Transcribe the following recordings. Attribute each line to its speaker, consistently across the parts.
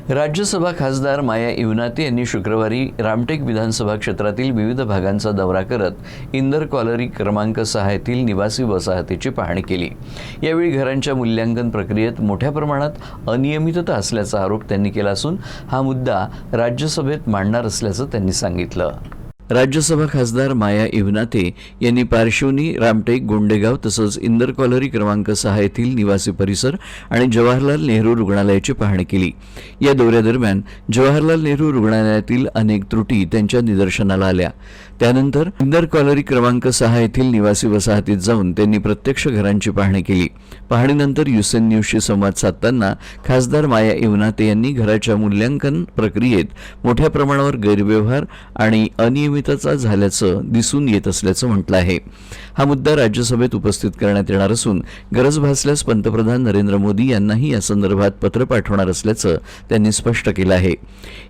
Speaker 1: राज्यसभा खासदार माया इवनाते यांनी शुक्रवारी रामटेक विधानसभा क्षेत्रातील विविध भागांचा दौरा करत इंदर कॉलनी क्रमांक 6 येथील निवासी वसाहतीची पाहणी केली। यावेळी घरांच्या मूल्यांकन प्रक्रियेत मोठ्या प्रमाणात अनियमितता असल्याचा आरोप त्यांनी केला असून हा मुद्दा राज्यसभेत मांडणार असल्याचं त्यांनी सांगितलं। राज्यसभा खासदार माया इवनाते यांनी पारशिवनी, रामटेक, गोंडेगाव तसंच इंदर कॉलनी क्रमांक 6 येथील निवासी परिसर आणि जवाहरलाल नेहरू रुग्णालयाची पाहणी केली। या दौऱ्यादरम्यान जवाहरलाल नेहरू रुग्णालयातील अनेक त्रुटी त्यांच्या निदर्शनाला आल्या। त्यानंतर इंदर कॉलनी क्रमांक 6 येथील निवासी वसाहतीत जाऊन त्यांनी प्रत्यक्ष घरांची पाहणी केली। पाहणीनंतर युसेन न्यूजशी संवाद साधताना खासदार माया इवनाते यांनी घराच्या मूल्यांकन प्रक्रियेत मोठ्या प्रमाणावर गैरव्यवहार आणि अनियमितता झाल्याचं दिसून येत असल्याचं म्हटलं आहे। हा मुद्दा राज्यसभेत उपस्थित करण्यात येणार असून गरज भासल्यास पंतप्रधान नरेंद्र मोदी यांनाही या संदर्भात पत्र पाठवणार असल्याचं त्यांनी स्पष्ट केलं आहे।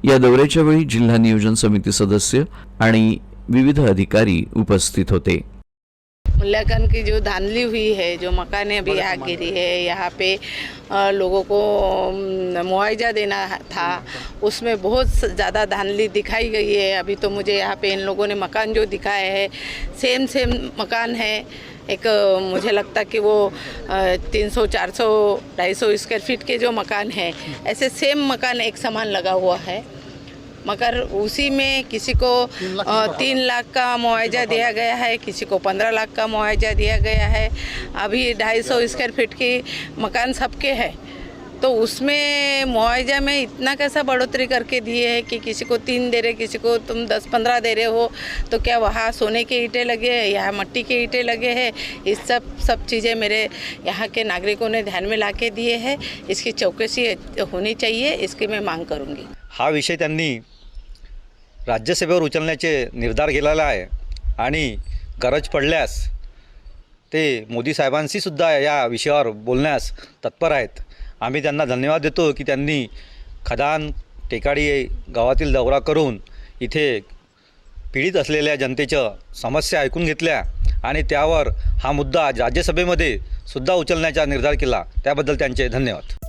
Speaker 1: या दौऱ्याच्या वेळी जिल्हा नियोजन समिती सदस्य आणि विविध अधिकारी उपस्थित होते।
Speaker 2: मूल्यांकन की जो धांधली हुई है, जो मकानें अभी यहाँ गिरी है, यहाँ पे लोगों को मुआवजा देना था, उसमें बहुत ज़्यादा धांधली दिखाई गई है। अभी तो मुझे यहाँ पे इन लोगों ने मकान जो दिखाए हैं सेम मकान है। एक मुझे लगता कि वो 300, 400, 250 स्क्वायर फीट के जो मकान है, ऐसे सेम मकान एक समान लगा हुआ है, मगर उसी में किसी को 3 लाख का मुआवजा दिया गया है, किसी को 15 लाख का मुआवजा दिया गया है। अभी 250 स्क्वायर फीट की मकान सबके है, तो उसमें मुआवजा में इतना कैसा बढ़ोतरी करके दिए है कि किसी को 3 दे रहे, किसी को तुम 10-15 दे रहे हो। तो क्या वहाँ सोने के ईंटें लगे हैं, यहाँ मिट्टी के ईंटें लगे हैं? इस सब चीज़ें मेरे यहाँ के नागरिकों ने ध्यान में लाके दिए हैं। इसकी चौकसी होनी चाहिए, इसकी मैं मांग करूँगी।
Speaker 3: हा विषय त्यांनी राज्यसभेवर उचलण्याचे निर्धार केलेला आहे आणि गरज पडल्यास ते मोदी साहेबांशी सुद्धा या विषयावर बोलण्यास तत्पर आहेत। आम्ही त्यांना धन्यवाद देतो की त्यांनी खदान टेकाडी गावातील दौरा करून इथे पीडित असलेल्या जनतेच्या समस्या ऐकून घेतल्या आणि त्यावर हा मुद्दा राज्यसभेमध्ये सुद्धा उचलण्याचा निर्धार केला। त्याबद्दल त्यांचे धन्यवाद।